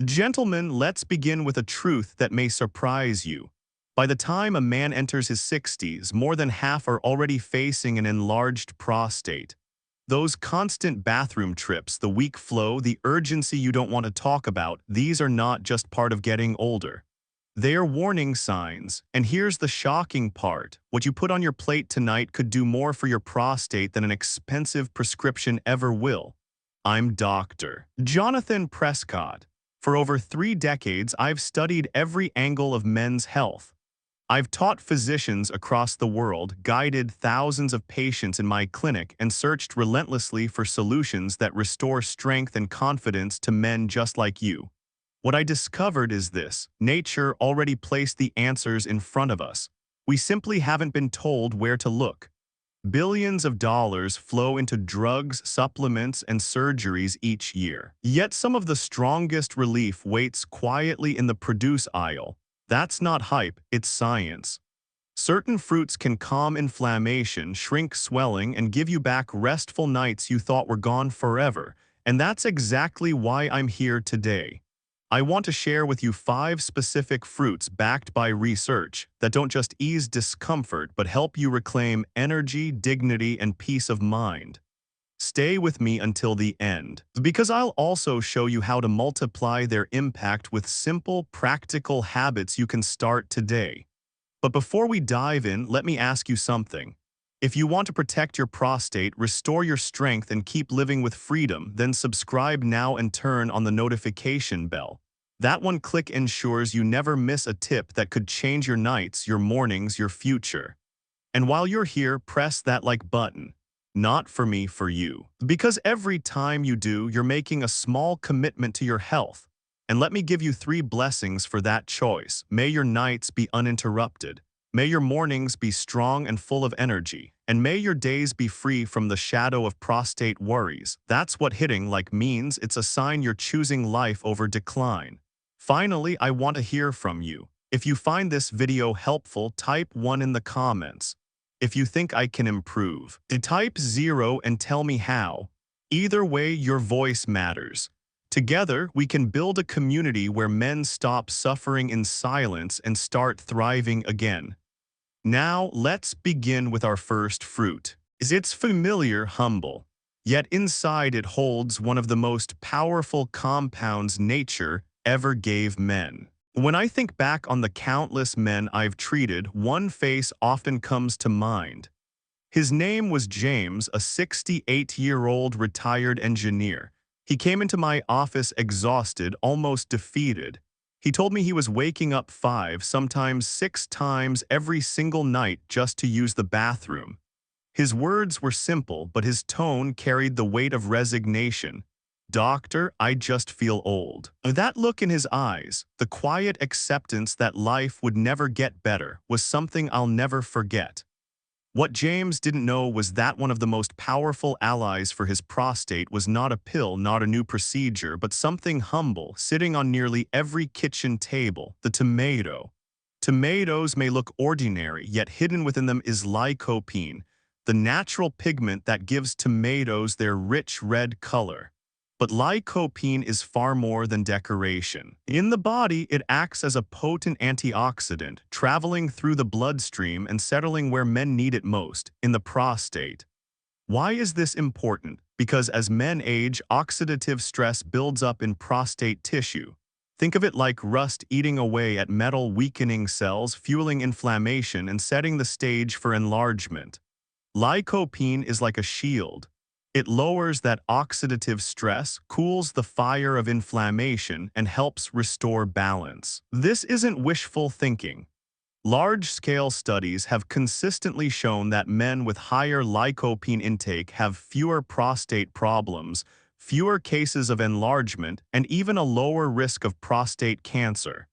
Gentlemen, let's begin with a truth that may surprise you. By the time a man enters his 60s, more than half are already facing an enlarged prostate. Those constant bathroom trips, the weak flow, the urgency you don't want to talk about, these are not just part of getting older. They are warning signs, and here's the shocking part. What you put on your plate tonight could do more for your prostate than an expensive prescription ever will. I'm Dr. Jonathan Prescott. For over 3 decades, I've studied every angle of men's health. I've taught physicians across the world, guided thousands of patients in my clinic, and searched relentlessly for solutions that restore strength and confidence to men just like you. What I discovered is this: nature already placed the answers in front of us. We simply haven't been told where to look. Billions of dollars flow into drugs, supplements, and surgeries each year. Yet some of the strongest relief waits quietly in the produce aisle. That's not hype, it's science. Certain fruits can calm inflammation, shrink swelling, and give you back restful nights you thought were gone forever. And that's exactly why I'm here today. I want to share with you 5 specific fruits backed by research that don't just ease discomfort but help you reclaim energy, dignity, and peace of mind. Stay with me until the end, because I'll also show you how to multiply their impact with simple, practical habits you can start today. But before we dive in, let me ask you something. If you want to protect your prostate, restore your strength, and keep living with freedom, then subscribe now and turn on the notification bell. That one click ensures you never miss a tip that could change your nights, your mornings, your future. And while you're here, press that like button. Not for me, for you. Because every time you do, you're making a small commitment to your health. And let me give you 3 blessings for that choice. May your nights be uninterrupted. May your mornings be strong and full of energy. And may your days be free from the shadow of prostate worries. That's what hitting like means. It's a sign you're choosing life over decline. Finally, I want to hear from you. If you find this video helpful, type 1 in the comments. If you think I can improve, type 0 and tell me how. Either way, your voice matters. Together, we can build a community where men stop suffering in silence and start thriving again. Now, let's begin with our first fruit. It's familiar, humble, yet inside it holds one of the most powerful compounds nature ever gave men. When I think back on the countless men I've treated, one face often comes to mind. His name was James, a 68-year-old retired engineer. He came into my office exhausted, almost defeated. He told me he was waking up 5, sometimes 6 times every single night just to use the bathroom. His words were simple, but his tone carried the weight of resignation. "Doctor, I just feel old." That look in his eyes, the quiet acceptance that life would never get better, was something I'll never forget. What James didn't know was that one of the most powerful allies for his prostate was not a pill, not a new procedure, but something humble, sitting on nearly every kitchen table: the tomato. Tomatoes may look ordinary, yet hidden within them is lycopene, the natural pigment that gives tomatoes their rich red color. But lycopene is far more than decoration. In the body, it acts as a potent antioxidant, traveling through the bloodstream and settling where men need it most, in the prostate. Why is this important? Because as men age, oxidative stress builds up in prostate tissue. Think of it like rust eating away at metal, weakening cells, fueling inflammation, and setting the stage for enlargement. Lycopene is like a shield. It lowers that oxidative stress, cools the fire of inflammation, and helps restore balance. This isn't wishful thinking. Large-scale studies have consistently shown that men with higher lycopene intake have fewer prostate problems, fewer cases of enlargement, and even a lower risk of prostate cancer.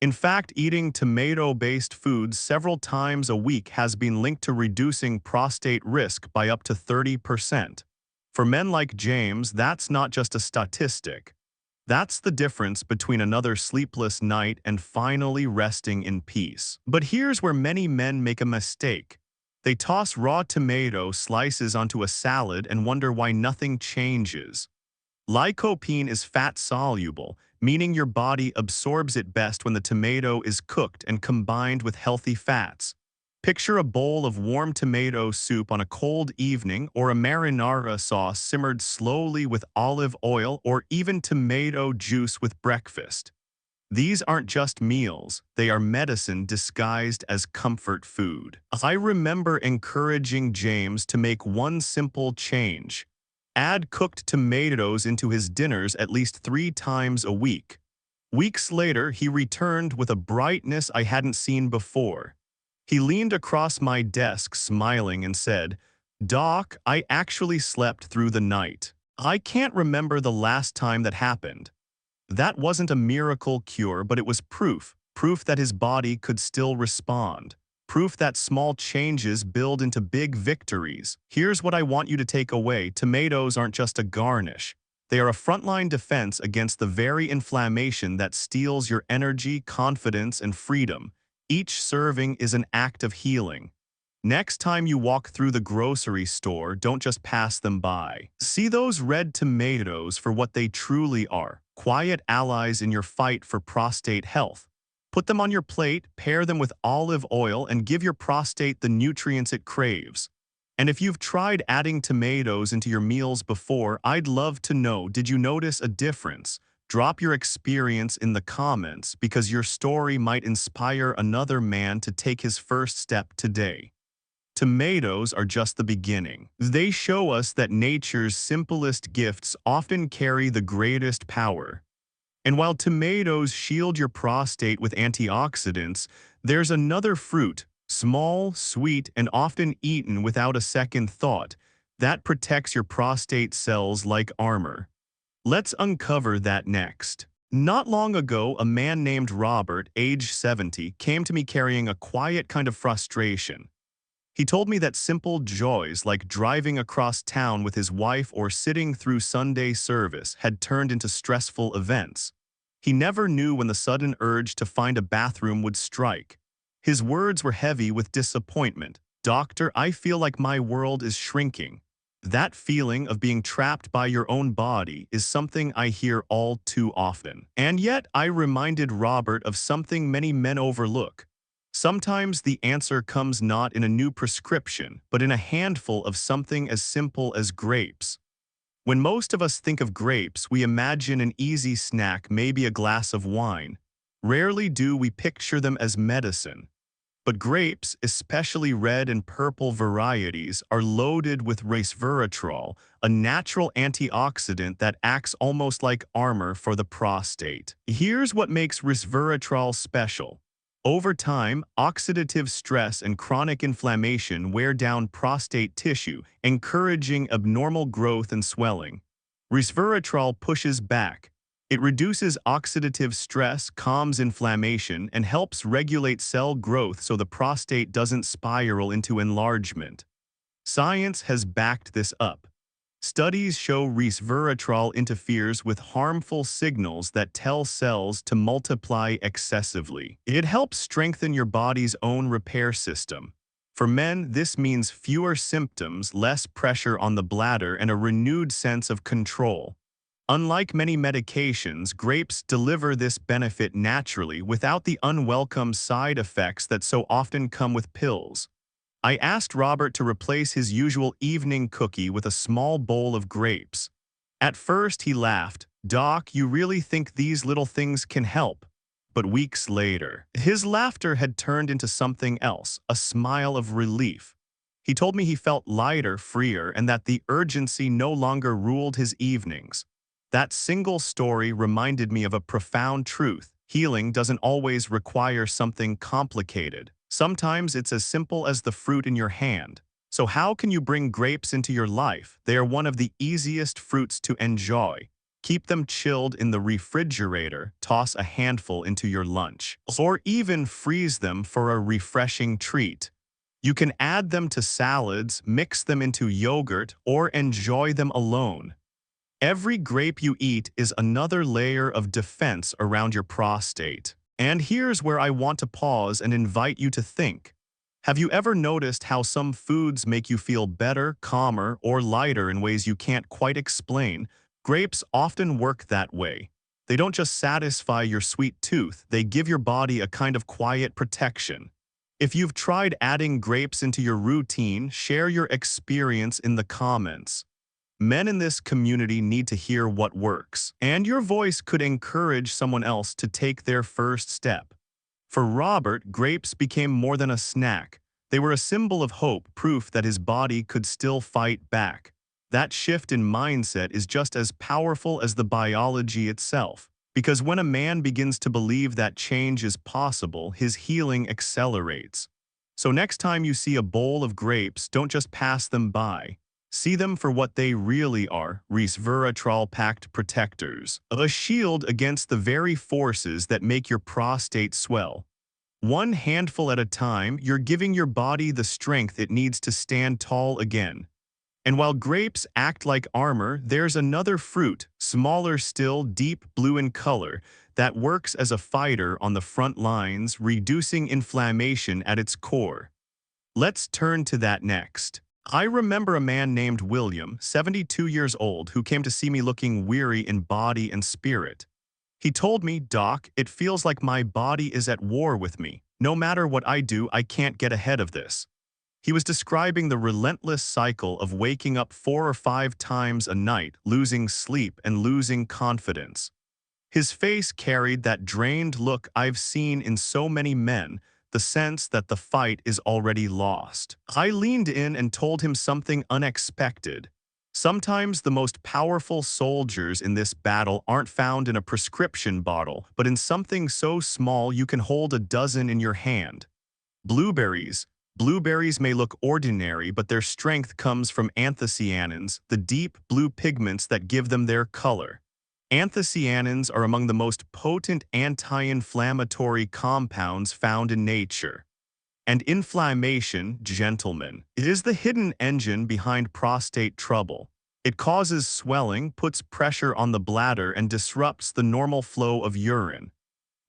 In fact, eating tomato-based foods several times a week has been linked to reducing prostate risk by up to 30%. For men like James, that's not just a statistic. That's the difference between another sleepless night and finally resting in peace. But here's where many men make a mistake. They toss raw tomato slices onto a salad and wonder why nothing changes. Lycopene is fat-soluble, meaning your body absorbs it best when the tomato is cooked and combined with healthy fats. Picture a bowl of warm tomato soup on a cold evening, or a marinara sauce simmered slowly with olive oil, or even tomato juice with breakfast. These aren't just meals, they are medicine disguised as comfort food. I remember encouraging James to make one simple change: add cooked tomatoes into his dinners at least 3 times a week. Weeks later, he returned with a brightness I hadn't seen before. He leaned across my desk smiling and said, "Doc, I actually slept through the night. I can't remember the last time that happened." That wasn't a miracle cure, but it was proof that his body could still respond. Proof that small changes build into big victories. Here's what I want you to take away: tomatoes aren't just a garnish. They are a frontline defense against the very inflammation that steals your energy, confidence, and freedom. Each serving is an act of healing. Next time you walk through the grocery store, don't just pass them by. See those red tomatoes for what they truly are: quiet allies in your fight for prostate health. Put them on your plate, pair them with olive oil, and give your prostate the nutrients it craves. And if you've tried adding tomatoes into your meals before, I'd love to know, did you notice a difference? Drop your experience in the comments, because your story might inspire another man to take his first step today. Tomatoes are just the beginning. They show us that nature's simplest gifts often carry the greatest power. And while tomatoes shield your prostate with antioxidants, there's another fruit, small, sweet, and often eaten without a second thought, that protects your prostate cells like armor. Let's uncover that next. Not long ago, a man named Robert, age 70, came to me carrying a quiet kind of frustration. He told me that simple joys like driving across town with his wife or sitting through Sunday service had turned into stressful events. He never knew when the sudden urge to find a bathroom would strike. His words were heavy with disappointment. "Doctor, I feel like my world is shrinking." That feeling of being trapped by your own body is something I hear all too often. And yet, I reminded Robert of something many men overlook. Sometimes the answer comes not in a new prescription, but in a handful of something as simple as grapes. When most of us think of grapes, we imagine an easy snack, maybe a glass of wine. Rarely do we picture them as medicine. But grapes, especially red and purple varieties, are loaded with resveratrol, a natural antioxidant that acts almost like armor for the prostate. Here's what makes resveratrol special. Over time, oxidative stress and chronic inflammation wear down prostate tissue, encouraging abnormal growth and swelling. Resveratrol pushes back. It reduces oxidative stress, calms inflammation, and helps regulate cell growth so the prostate doesn't spiral into enlargement. Science has backed this up. Studies show resveratrol interferes with harmful signals that tell cells to multiply excessively. It helps strengthen your body's own repair system. For men, this means fewer symptoms, less pressure on the bladder, and a renewed sense of control. Unlike many medications, grapes deliver this benefit naturally without the unwelcome side effects that so often come with pills. I asked Robert to replace his usual evening cookie with a small bowl of grapes. At first, he laughed. "Doc, you really think these little things can help?" But weeks later, his laughter had turned into something else, a smile of relief. He told me he felt lighter, freer, and that the urgency no longer ruled his evenings. That single story reminded me of a profound truth. Healing doesn't always require something complicated. Sometimes it's as simple as the fruit in your hand. So how can you bring grapes into your life? They are one of the easiest fruits to enjoy. Keep them chilled in the refrigerator, toss a handful into your lunch, or even freeze them for a refreshing treat. You can add them to salads, mix them into yogurt, or enjoy them alone. Every grape you eat is another layer of defense around your prostate. And here's where I want to pause and invite you to think. Have you ever noticed how some foods make you feel better, calmer, or lighter in ways you can't quite explain? Grapes often work that way. They don't just satisfy your sweet tooth, they give your body a kind of quiet protection. If you've tried adding grapes into your routine, share your experience in the comments. Men in this community need to hear what works, and your voice could encourage someone else to take their first step. For Robert, grapes became more than a snack. They were a symbol of hope, proof that his body could still fight back. That shift in mindset is just as powerful as the biology itself, because when a man begins to believe that change is possible, his healing accelerates. So next time you see a bowl of grapes, don't just pass them by. See them for what they really are, resveratrol-packed protectors, a shield against the very forces that make your prostate swell. One handful at a time, you're giving your body the strength it needs to stand tall again. And while grapes act like armor, there's another fruit, smaller still, deep blue in color, that works as a fighter on the front lines, reducing inflammation at its core. Let's turn to that next. I remember a man named William, 72 years old, who came to see me looking weary in body and spirit. He told me, "Doc, it feels like my body is at war with me. No matter what I do, I can't get ahead of this." He was describing the relentless cycle of waking up 4 or 5 times a night, losing sleep and losing confidence. His face carried that drained look I've seen in so many men, the sense that the fight is already lost. I leaned in and told him something unexpected. Sometimes the most powerful soldiers in this battle aren't found in a prescription bottle, but in something so small you can hold a dozen in your hand. Blueberries. Blueberries may look ordinary, but their strength comes from anthocyanins, the deep blue pigments that give them their color. Anthocyanins are among the most potent anti-inflammatory compounds found in nature. And inflammation, gentlemen, is the hidden engine behind prostate trouble. It causes swelling, puts pressure on the bladder, and disrupts the normal flow of urine.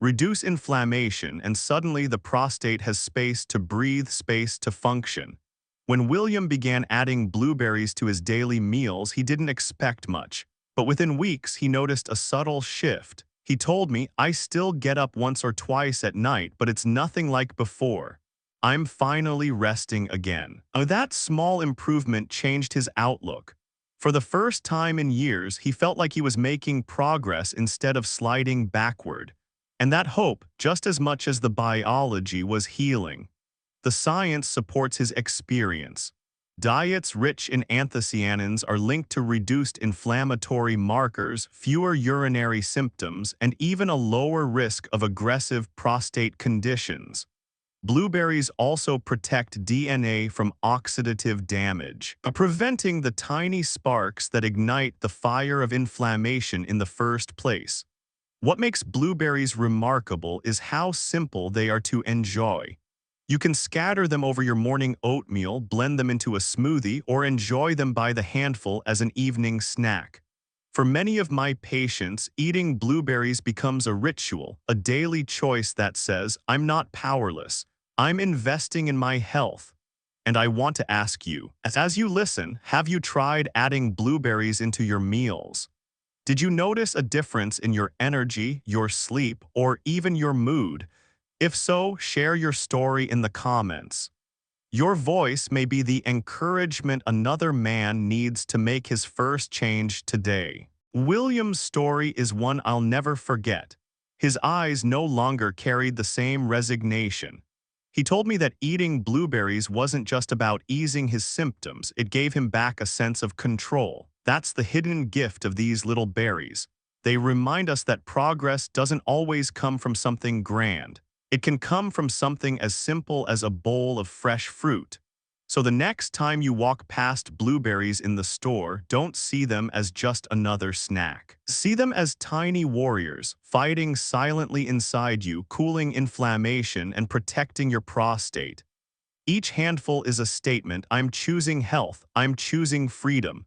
Reduce inflammation, and suddenly the prostate has space to breathe, space to function. When William began adding blueberries to his daily meals, he didn't expect much. But within weeks, he noticed a subtle shift. He told me, "I still get up once or twice at night, but it's nothing like before. I'm finally resting again." That small improvement changed his outlook. For the first time in years, he felt like he was making progress instead of sliding backward. And that hope, just as much as the biology, was healing. The science supports his experience. Diets rich in anthocyanins are linked to reduced inflammatory markers, fewer urinary symptoms, and even a lower risk of aggressive prostate conditions. Blueberries also protect DNA from oxidative damage, preventing the tiny sparks that ignite the fire of inflammation in the first place. What makes blueberries remarkable is how simple they are to enjoy. You can scatter them over your morning oatmeal, blend them into a smoothie, or enjoy them by the handful as an evening snack. For many of my patients, eating blueberries becomes a ritual, a daily choice that says, "I'm not powerless. I'm investing in my health." And I want to ask you, as you listen, have you tried adding blueberries into your meals? Did you notice a difference in your energy, your sleep, or even your mood? If so, share your story in the comments. Your voice may be the encouragement another man needs to make his first change today. William's story is one I'll never forget. His eyes no longer carried the same resignation. He told me that eating blueberries wasn't just about easing his symptoms, it gave him back a sense of control. That's the hidden gift of these little berries. They remind us that progress doesn't always come from something grand. It can come from something as simple as a bowl of fresh fruit. So the next time you walk past blueberries in the store, don't see them as just another snack. See them as tiny warriors, fighting silently inside you, cooling inflammation and protecting your prostate. Each handful is a statement: I'm choosing health, I'm choosing freedom.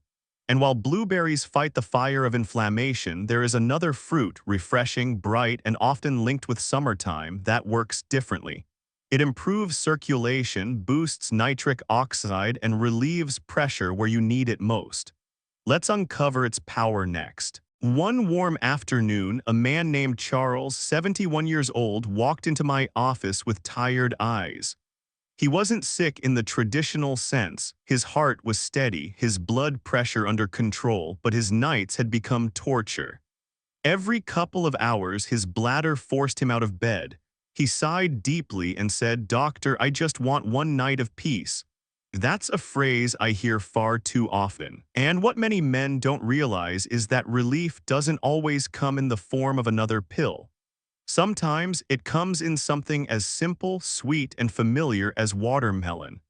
And while blueberries fight the fire of inflammation, there is another fruit, refreshing, bright, and often linked with summertime, that works differently. It improves circulation, boosts nitric oxide, and relieves pressure where you need it most. Let's uncover its power next. One warm afternoon, a man named Charles, 71 years old, walked into my office with tired eyes. He wasn't sick in the traditional sense. His heart was steady, his blood pressure under control, but his nights had become torture. Every couple of hours, his bladder forced him out of bed. He sighed deeply and said, "Doctor, I just want one night of peace." That's a phrase I hear far too often. And what many men don't realize is that relief doesn't always come in the form of another pill. Sometimes it comes in something as simple, sweet, and familiar as watermelon.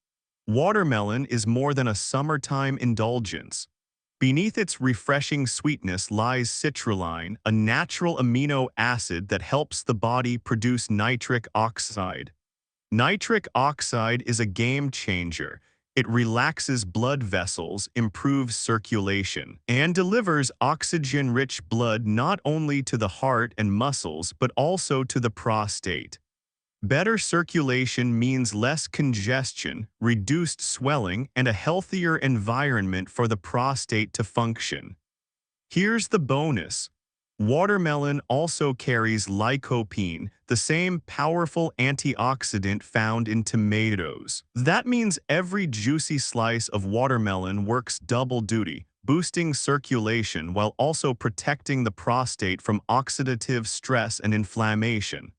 Watermelon is more than a summertime indulgence. Beneath its refreshing sweetness lies citrulline, a natural amino acid that helps the body produce nitric oxide. Nitric oxide is a game changer. It relaxes blood vessels, improves circulation, and delivers oxygen-rich blood not only to the heart and muscles but also to the prostate. Better circulation means less congestion, reduced swelling, and a healthier environment for the prostate to function. Here's the bonus. Watermelon also carries lycopene, the same powerful antioxidant found in tomatoes. That means every juicy slice of watermelon works double duty, boosting circulation while also protecting the prostate from oxidative stress and inflammation.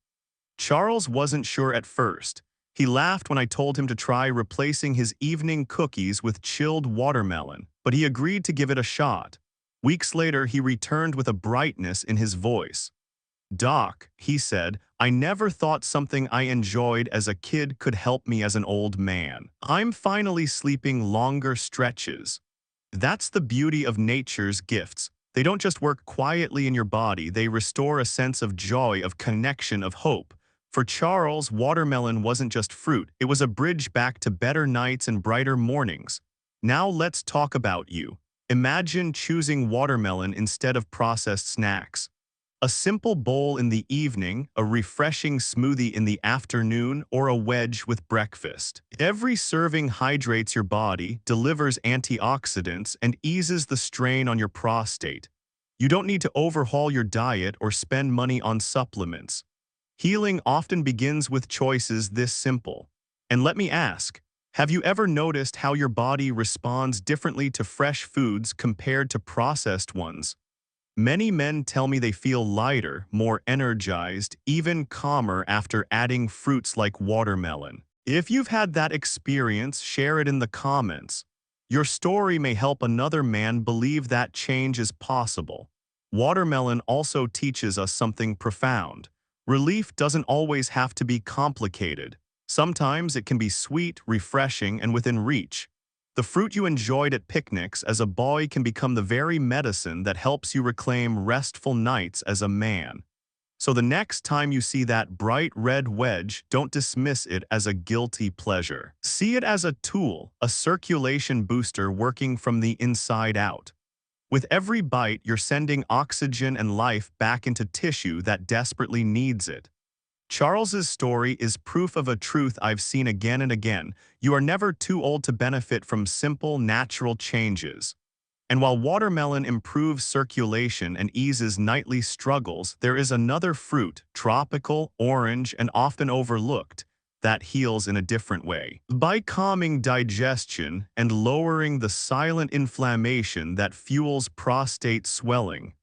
Charles wasn't sure at first. He laughed when I told him to try replacing his evening cookies with chilled watermelon, but he agreed to give it a shot. Weeks later, he returned with a brightness in his voice. "Doc," he said, "I never thought something I enjoyed as a kid could help me as an old man. I'm finally sleeping longer stretches." That's the beauty of nature's gifts. They don't just work quietly in your body, they restore a sense of joy, of connection, of hope. For Charles, watermelon wasn't just fruit, it was a bridge back to better nights and brighter mornings. Now let's talk about you. Imagine choosing watermelon instead of processed snacks. A simple bowl in the evening, a refreshing smoothie in the afternoon, or a wedge with breakfast. Every serving hydrates your body, delivers antioxidants, and eases the strain on your prostate. You don't need to overhaul your diet or spend money on supplements. Healing often begins with choices this simple. And let me ask, have you ever noticed how your body responds differently to fresh foods compared to processed ones? Many men tell me they feel lighter, more energized, even calmer after adding fruits like watermelon. If you've had that experience, share it in the comments. Your story may help another man believe that change is possible. Watermelon also teaches us something profound. Relief doesn't always have to be complicated. Sometimes it can be sweet, refreshing, and within reach. The fruit you enjoyed at picnics as a boy can become the very medicine that helps you reclaim restful nights as a man. So the next time you see that bright red wedge, don't dismiss it as a guilty pleasure. See it as a tool, a circulation booster working from the inside out. With every bite, you're sending oxygen and life back into tissue that desperately needs it. Charles's story is proof of a truth I've seen again and again. You are never too old to benefit from simple, natural changes. And while watermelon improves circulation and eases nightly struggles, there is another fruit, tropical, orange, and often overlooked, that heals in a different way. By calming digestion and lowering the silent inflammation that fuels prostate swelling.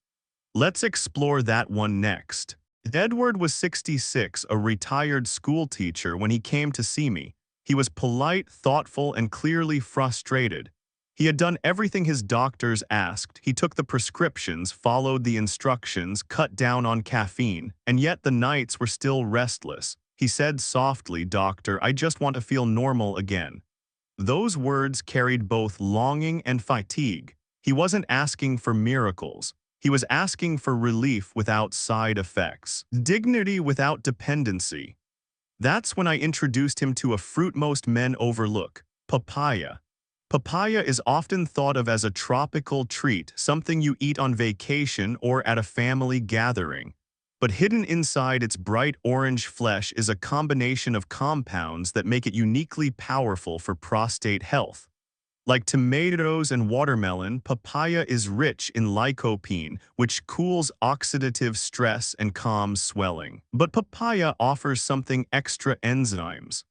Let's explore that one next. Edward was 66, a retired school teacher when he came to see me. He was polite, thoughtful, and clearly frustrated. He had done everything his doctors asked. He took the prescriptions, followed the instructions, cut down on caffeine, and yet the nights were still restless. He said softly, "Doctor, I just want to feel normal again." Those words carried both longing and fatigue. He wasn't asking for miracles. He was asking for relief without side effects, dignity without dependency. That's when I introduced him to a fruit most men overlook, papaya. Papaya is often thought of as a tropical treat, something you eat on vacation or at a family gathering. But hidden inside its bright orange flesh is a combination of compounds that make it uniquely powerful for prostate health. Like tomatoes and watermelon, papaya is rich in lycopene, which cools oxidative stress and calms swelling. But papaya offers something extra: enzymes.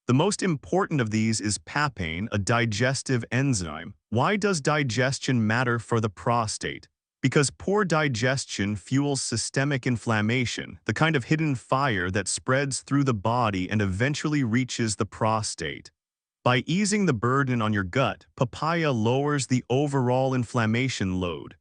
The most important of these is papain, a digestive enzyme. Why does digestion matter for the prostate? Because poor digestion fuels systemic inflammation, the kind of hidden fire that spreads through the body and eventually reaches the prostate. By easing the burden on your gut, papaya lowers the overall inflammation load.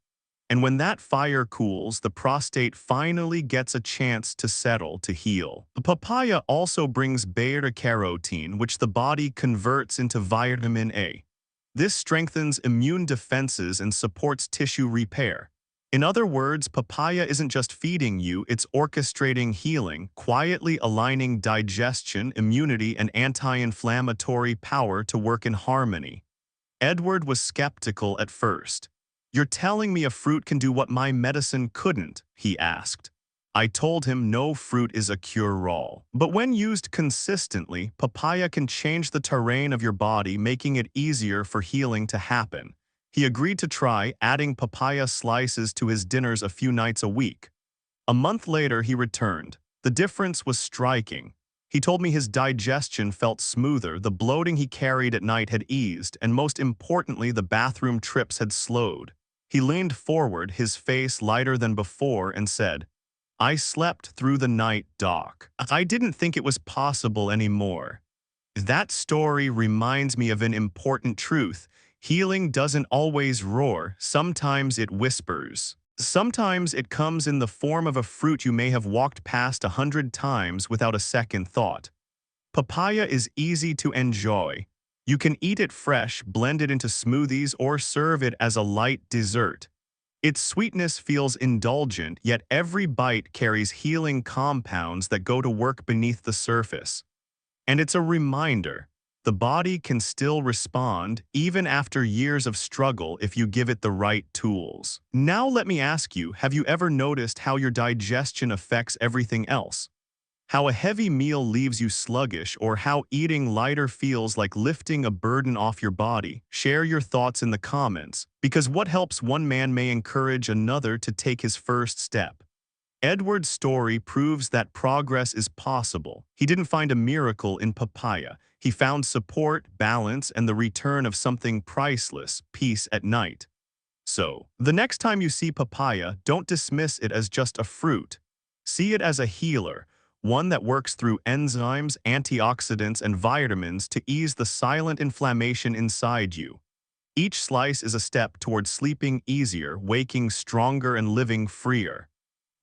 And when that fire cools, the prostate finally gets a chance to settle, to heal. The papaya also brings beta-carotene, which the body converts into vitamin A. This strengthens immune defenses and supports tissue repair. In other words, papaya isn't just feeding you, it's orchestrating healing, quietly aligning digestion, immunity, and anti-inflammatory power to work in harmony. Edward was skeptical at first. "You're telling me a fruit can do what my medicine couldn't?" he asked. I told him no fruit is a cure-all. But when used consistently, papaya can change the terrain of your body, making it easier for healing to happen. He agreed to try, adding papaya slices to his dinners a few nights a week. A month later, he returned. The difference was striking. He told me his digestion felt smoother, the bloating he carried at night had eased, and most importantly, the bathroom trips had slowed. He leaned forward, his face lighter than before, and said, "I slept through the night, Doc. I didn't think it was possible anymore." That story reminds me of an important truth. Healing doesn't always roar, sometimes it whispers. Sometimes it comes in the form of a fruit you may have walked past 100 times without a second thought. Papaya is easy to enjoy. You can eat it fresh, blend it into smoothies, or serve it as a light dessert. Its sweetness feels indulgent, yet every bite carries healing compounds that go to work beneath the surface. And it's a reminder: the body can still respond, even after years of struggle, if you give it the right tools. Now let me ask you, have you ever noticed how your digestion affects everything else? How a heavy meal leaves you sluggish, or how eating lighter feels like lifting a burden off your body? Share your thoughts in the comments, because what helps one man may encourage another to take his first step. Edward's story proves that progress is possible. He didn't find a miracle in papaya. He found support, balance, and the return of something priceless: peace at night. So, the next time you see papaya, don't dismiss it as just a fruit. See it as a healer, one that works through enzymes, antioxidants, and vitamins to ease the silent inflammation inside you. Each slice is a step toward sleeping easier, waking stronger, and living freer.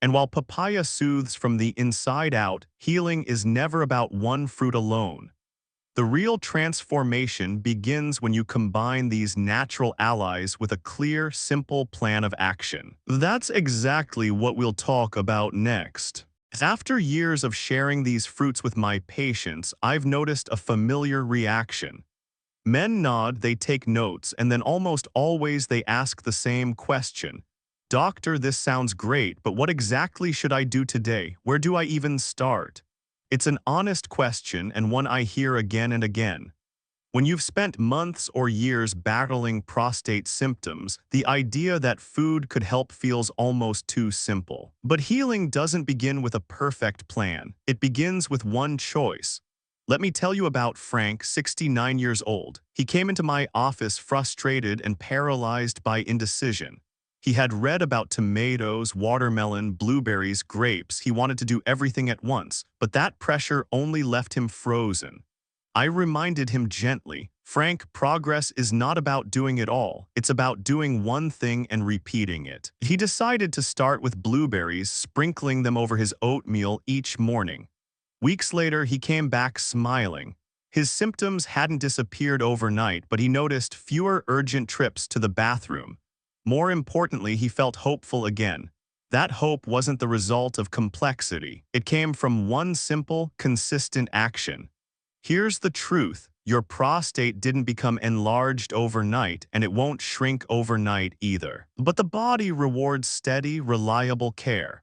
And while papaya soothes from the inside out, healing is never about one fruit alone. The real transformation begins when you combine these natural allies with a clear, simple plan of action. That's exactly what we'll talk about next. After years of sharing these fruits with my patients, I've noticed a familiar reaction. Men nod, they take notes, and then almost always they ask the same question: "Doctor, this sounds great, but what exactly should I do today? Where do I even start?" It's an honest question, and one I hear again and again. When you've spent months or years battling prostate symptoms, the idea that food could help feels almost too simple. But healing doesn't begin with a perfect plan. It begins with one choice. Let me tell you about Frank, 69 years old. He came into my office frustrated and paralyzed by indecision. He had read about tomatoes, watermelon, blueberries, grapes. He wanted to do everything at once, but that pressure only left him frozen. I reminded him gently, "Frank, progress is not about doing it all. It's about doing one thing and repeating it." He decided to start with blueberries, sprinkling them over his oatmeal each morning. Weeks later, he came back smiling. His symptoms hadn't disappeared overnight, but he noticed fewer urgent trips to the bathroom. More importantly, he felt hopeful again. That hope wasn't the result of complexity. It came from one simple, consistent action. Here's the truth: your prostate didn't become enlarged overnight, and it won't shrink overnight either. But the body rewards steady, reliable care.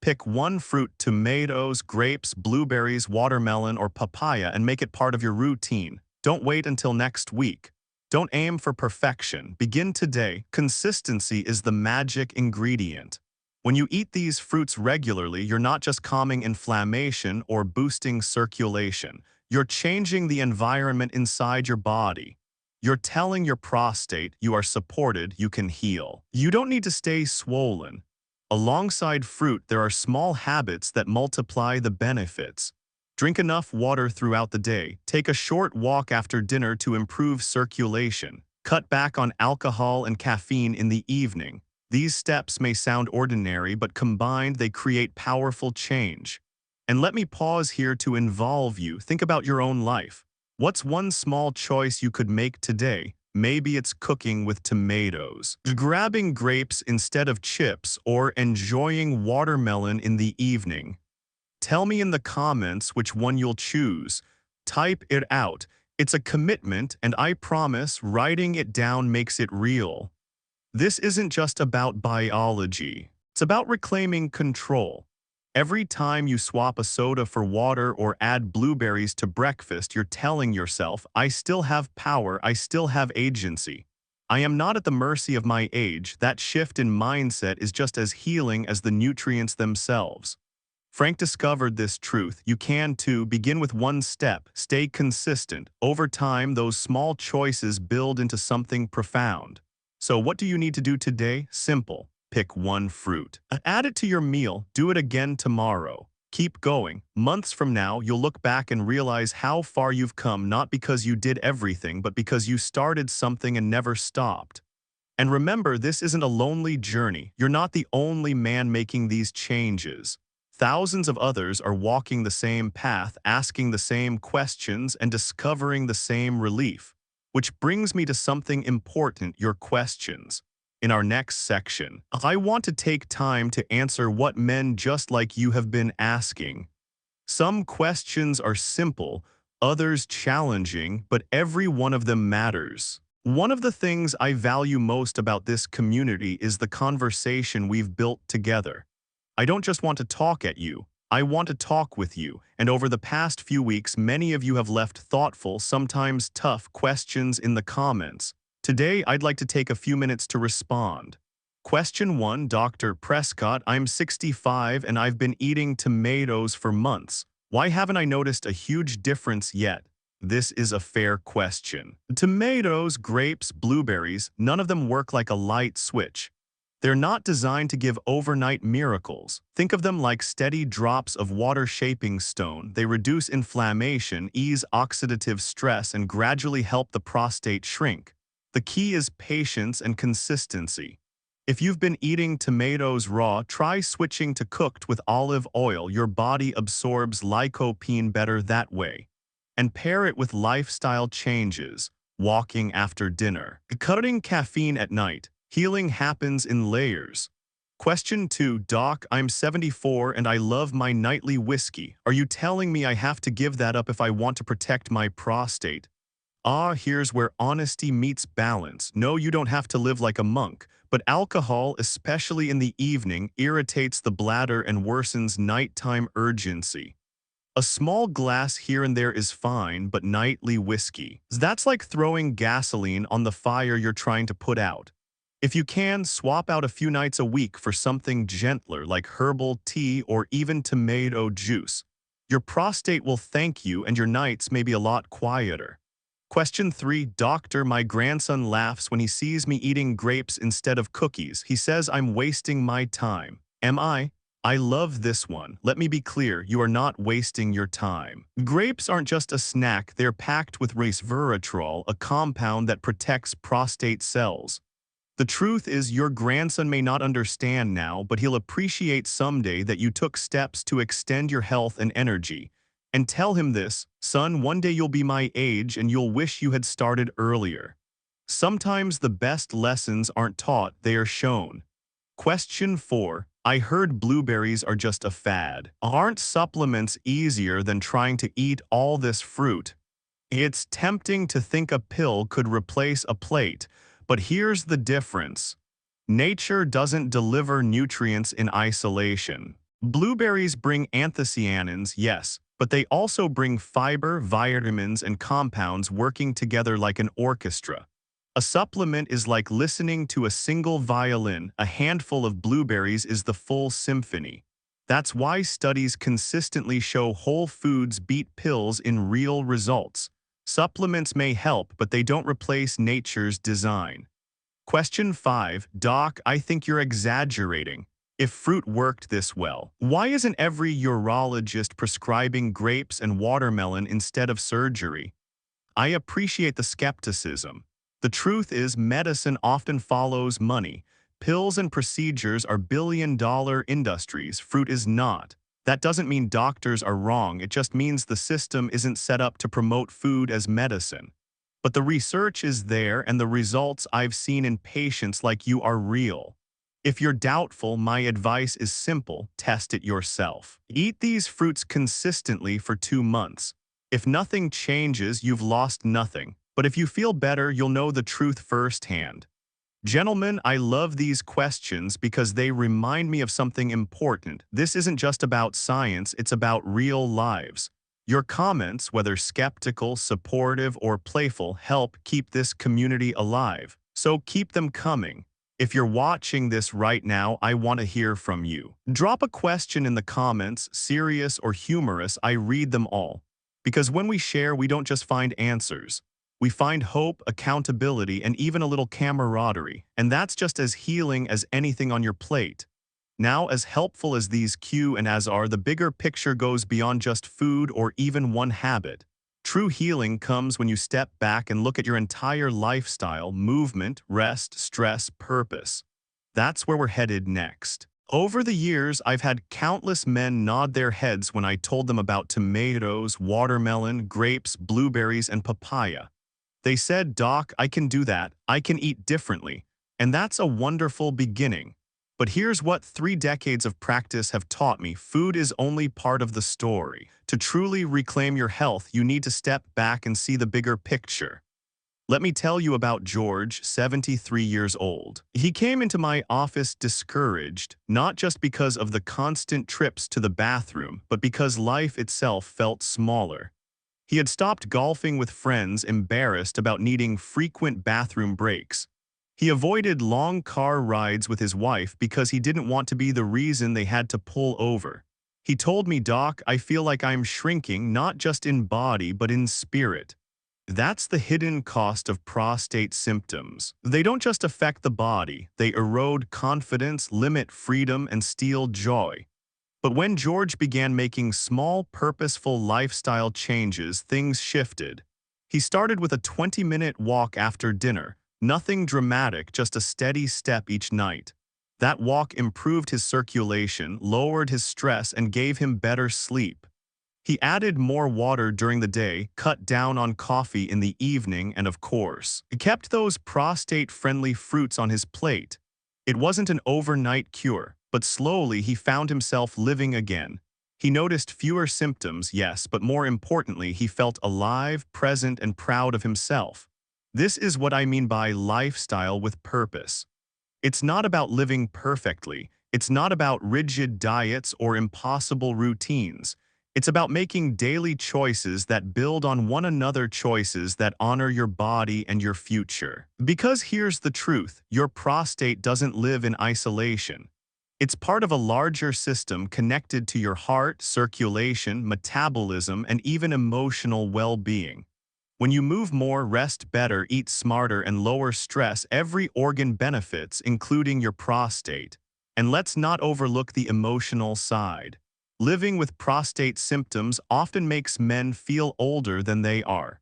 Pick one fruit: tomatoes, grapes, blueberries, watermelon, or papaya, and make it part of your routine. Don't wait until next week. Don't aim for perfection. Begin today. Consistency is the magic ingredient. When you eat these fruits regularly, you're not just calming inflammation or boosting circulation. You're changing the environment inside your body. You're telling your prostate you are supported, you can heal. You don't need to stay swollen. Alongside fruit, there are small habits that multiply the benefits. Drink enough water throughout the day. Take a short walk after dinner to improve circulation. Cut back on alcohol and caffeine in the evening. These steps may sound ordinary, but combined they create powerful change. And let me pause here to involve you. Think about your own life. What's one small choice you could make today? Maybe it's cooking with tomatoes, grabbing grapes instead of chips, or enjoying watermelon in the evening. Tell me in the comments which one you'll choose. Type it out. It's a commitment, and I promise writing it down makes it real. This isn't just about biology. It's about reclaiming control. Every time you swap a soda for water or add blueberries to breakfast, you're telling yourself, I still have power, I still have agency. I am not at the mercy of my age. That shift in mindset is just as healing as the nutrients themselves. Frank discovered this truth. You can too. Begin with one step. Stay consistent. Over time, those small choices build into something profound. So what do you need to do today? Simple. Pick one fruit. Add it to your meal. Do it again tomorrow. Keep going. Months from now, you'll look back and realize how far you've come, not because you did everything, but because you started something and never stopped. And remember, this isn't a lonely journey. You're not the only man making these changes. Thousands of others are walking the same path, asking the same questions, and discovering the same relief. Which brings me to something important, your questions. In our next section, I want to take time to answer what men just like you have been asking. Some questions are simple, others challenging, but every one of them matters. One of the things I value most about this community is the conversation we've built together. I don't just want to talk at you, I want to talk with you, and over the past few weeks, many of you have left thoughtful, sometimes tough questions in the comments. Today, I'd like to take a few minutes to respond. Question 1, Dr. Prescott, I'm 65 and I've been eating tomatoes for months. Why haven't I noticed a huge difference yet? This is a fair question. Tomatoes, grapes, blueberries, none of them work like a light switch. They're not designed to give overnight miracles. Think of them like steady drops of water shaping stone. They reduce inflammation, ease oxidative stress, and gradually help the prostate shrink. The key is patience and consistency. If you've been eating tomatoes raw, try switching to cooked with olive oil. Your body absorbs lycopene better that way. And pair it with lifestyle changes, walking after dinner, cutting caffeine at night. Healing happens in layers. Question 2, Doc, I'm 74 and I love my nightly whiskey. Are you telling me I have to give that up if I want to protect my prostate? Here's where honesty meets balance. No, you don't have to live like a monk, but alcohol, especially in the evening, irritates the bladder and worsens nighttime urgency. A small glass here and there is fine, but nightly whiskey, that's like throwing gasoline on the fire you're trying to put out. If you can, swap out a few nights a week for something gentler like herbal tea or even tomato juice. Your prostate will thank you and your nights may be a lot quieter. Question 3, Doctor, my grandson laughs when he sees me eating grapes instead of cookies. He says I'm wasting my time. Am I? I love this one. Let me be clear, you are not wasting your time. Grapes aren't just a snack, they're packed with resveratrol, a compound that protects prostate cells. The truth is your grandson may not understand now, but he'll appreciate someday that you took steps to extend your health and energy. And tell him this, son, one day you'll be my age and you'll wish you had started earlier. Sometimes the best lessons aren't taught, they are shown. Question 4, I heard blueberries are just a fad. Aren't supplements easier than trying to eat all this fruit? It's tempting to think a pill could replace a plate. But here's the difference. Nature doesn't deliver nutrients in isolation. Blueberries bring anthocyanins, yes, but they also bring fiber, vitamins, and compounds working together like an orchestra. A supplement is like listening to a single violin. A handful of blueberries is the full symphony. That's why studies consistently show whole foods beat pills in real results. Supplements may help, but they don't replace nature's design. Question 5. Doc, I think you're exaggerating. If fruit worked this well, why isn't every urologist prescribing grapes and watermelon instead of surgery? I appreciate the skepticism. The truth is, medicine often follows money. Pills and procedures are billion-dollar industries. Fruit is not. That doesn't mean doctors are wrong. It just means the system isn't set up to promote food as medicine. But the research is there, and the results I've seen in patients like you are real. If you're doubtful, my advice is simple: test it yourself. Eat these fruits consistently for 2 months. If nothing changes, you've lost nothing. But if you feel better, you'll know the truth firsthand. Gentlemen, I love these questions because they remind me of something important. This isn't just about science, it's about real lives. Your comments, whether skeptical, supportive, or playful, help keep this community alive. So keep them coming. If you're watching this right now, I want to hear from you. Drop a question in the comments, serious or humorous. I read them all. Because when we share, we don't just find answers. We find hope, accountability, and even a little camaraderie. And that's just as healing as anything on your plate. Now, as helpful as these Q and as are, the bigger picture goes beyond just food or even one habit. True healing comes when you step back and look at your entire lifestyle: movement, rest, stress, purpose. That's where we're headed next. Over the years, I've had countless men nod their heads when I told them about tomatoes, watermelon, grapes, blueberries, and papaya. They said, "Doc, I can do that. I can eat differently." And that's a wonderful beginning. But here's what 3 decades of practice have taught me: food is only part of the story. To truly reclaim your health, you need to step back and see the bigger picture. Let me tell you about George, 73 years old. He came into my office discouraged, not just because of the constant trips to the bathroom, but because life itself felt smaller. He had stopped golfing with friends, embarrassed about needing frequent bathroom breaks. He avoided long car rides with his wife because he didn't want to be the reason they had to pull over. He told me, "Doc, I feel like I'm shrinking, not just in body, but in spirit." That's the hidden cost of prostate symptoms. They don't just affect the body, they erode confidence, limit freedom, and steal joy. But when George began making small, purposeful lifestyle changes, things shifted. He started with a 20-minute walk after dinner. Nothing dramatic, just a steady step each night. That walk improved his circulation, lowered his stress, and gave him better sleep. He added more water during the day, cut down on coffee in the evening, and of course, he kept those prostate-friendly fruits on his plate. It wasn't an overnight cure, but slowly he found himself living again. He noticed fewer symptoms, yes, but more importantly, he felt alive, present, and proud of himself. This is what I mean by lifestyle with purpose. It's not about living perfectly. It's not about rigid diets or impossible routines. It's about making daily choices that build on one another, choices that honor your body and your future. Because here's the truth: your prostate doesn't live in isolation. It's part of a larger system connected to your heart, circulation, metabolism, and even emotional well-being. When you move more, rest better, eat smarter, and lower stress, every organ benefits, including your prostate. And let's not overlook the emotional side. Living with prostate symptoms often makes men feel older than they are.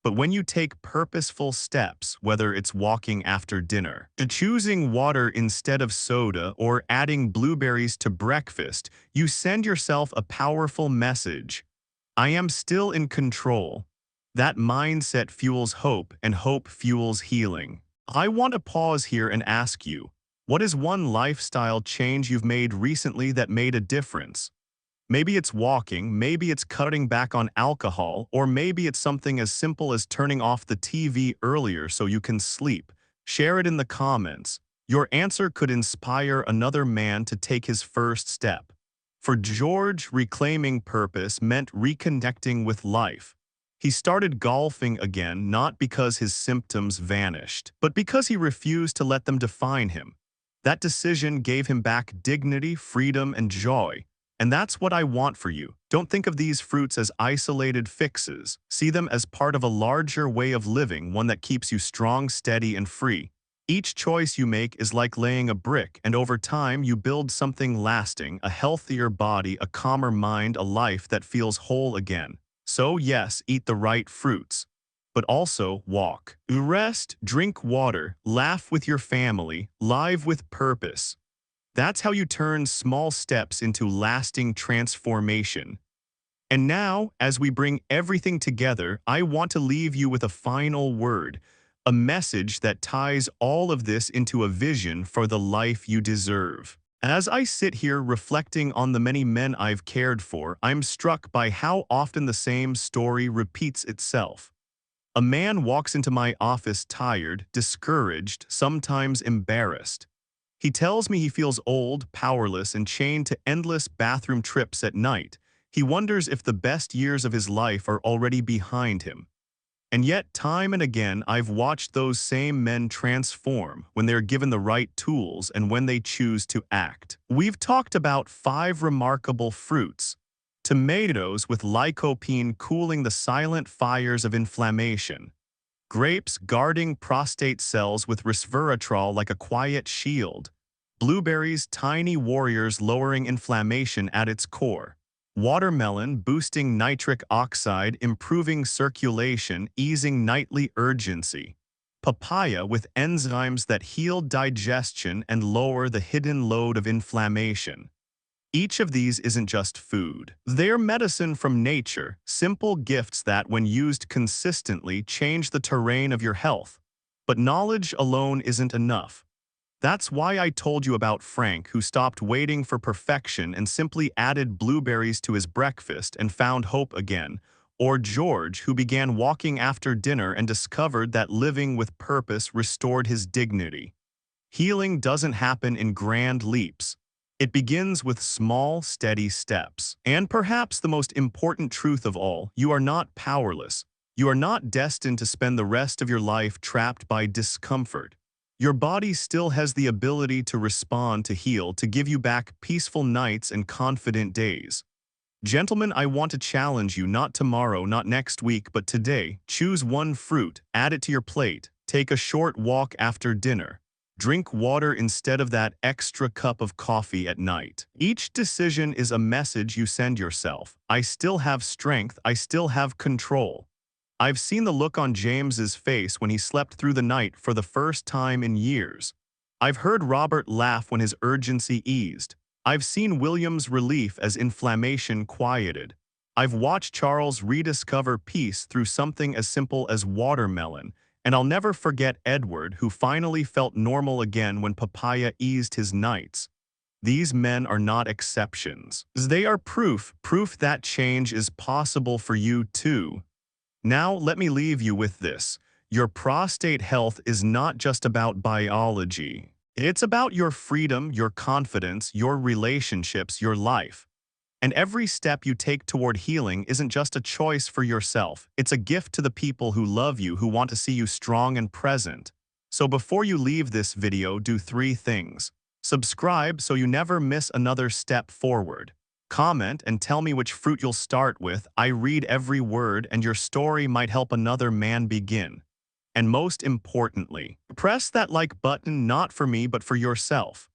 But when you take purposeful steps, whether it's walking after dinner, choosing water instead of soda, or adding blueberries to breakfast, you send yourself a powerful message: I am still in control. That mindset fuels hope, and hope fuels healing. I want to pause here and ask you, what is one lifestyle change you've made recently that made a difference? Maybe it's walking, maybe it's cutting back on alcohol, or maybe it's something as simple as turning off the TV earlier so you can sleep. Share it in the comments. Your answer could inspire another man to take his first step. For George, reclaiming purpose meant reconnecting with life. He started golfing again not because his symptoms vanished, but because he refused to let them define him. That decision gave him back dignity, freedom, and joy. And that's what I want for you. Don't think of these fruits as isolated fixes. See them as part of a larger way of living, one that keeps you strong, steady, and free. Each choice you make is like laying a brick, and over time you build something lasting, a healthier body, a calmer mind, a life that feels whole again. So yes, eat the right fruits, but also walk. Rest, drink water, laugh with your family, live with purpose. That's how you turn small steps into lasting transformation. And now, as we bring everything together, I want to leave you with a final word, a message that ties all of this into a vision for the life you deserve. As I sit here reflecting on the many men I've cared for, I'm struck by how often the same story repeats itself. A man walks into my office tired, discouraged, sometimes embarrassed. He tells me he feels old, powerless, and chained to endless bathroom trips at night. He wonders if the best years of his life are already behind him. And yet, time and again, I've watched those same men transform when they're given the right tools and when they choose to act. We've talked about 5 remarkable fruits. Tomatoes with lycopene cooling the silent fires of inflammation. Grapes guarding prostate cells with resveratrol like a quiet shield. Blueberries, tiny warriors lowering inflammation at its core. Watermelon boosting nitric oxide, improving circulation, easing nightly urgency. Papaya with enzymes that heal digestion and lower the hidden load of inflammation. Each of these isn't just food. They're medicine from nature, simple gifts that, when used consistently, change the terrain of your health. But knowledge alone isn't enough. That's why I told you about Frank, who stopped waiting for perfection and simply added blueberries to his breakfast and found hope again. Or George, who began walking after dinner and discovered that living with purpose restored his dignity. Healing doesn't happen in grand leaps. It begins with small, steady steps. And perhaps the most important truth of all, you are not powerless. You are not destined to spend the rest of your life trapped by discomfort. Your body still has the ability to respond, to heal, to give you back peaceful nights and confident days. Gentlemen, I want to challenge you, not tomorrow, not next week, but today. Choose one fruit, add it to your plate, take a short walk after dinner. Drink water instead of that extra cup of coffee at night. Each decision is a message you send yourself. I still have strength, I still have control. I've seen the look on James's face when he slept through the night for the first time in years. I've heard Robert laugh when his urgency eased. I've seen William's relief as inflammation quieted. I've watched Charles rediscover peace through something as simple as watermelon. And I'll never forget Edward, who finally felt normal again when Papaya eased his nights. These men are not exceptions. They are proof that change is possible for you too. Now, let me leave you with this. Your prostate health is not just about biology. It's about your freedom, your confidence, your relationships, your life. And every step you take toward healing isn't just a choice for yourself. It's a gift to the people who love you, who want to see you strong and present. So before you leave this video, do 3 things. Subscribe so you never miss another step forward. Comment and tell me which fruit you'll start with. I read every word, and your story might help another man begin. And most importantly, press that like button, not for me, but for yourself.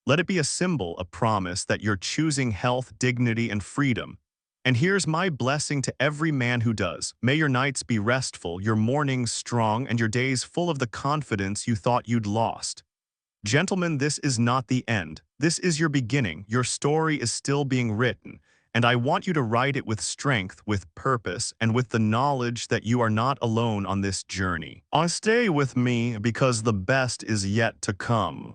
Let it be a symbol, a promise that you're choosing health, dignity, and freedom. And here's my blessing to every man who does. May your nights be restful, your mornings strong, and your days full of the confidence you thought you'd lost. Gentlemen, this is not the end. This is your beginning. Your story is still being written. And I want you to write it with strength, with purpose, and with the knowledge that you are not alone on this journey. Stay with me because the best is yet to come.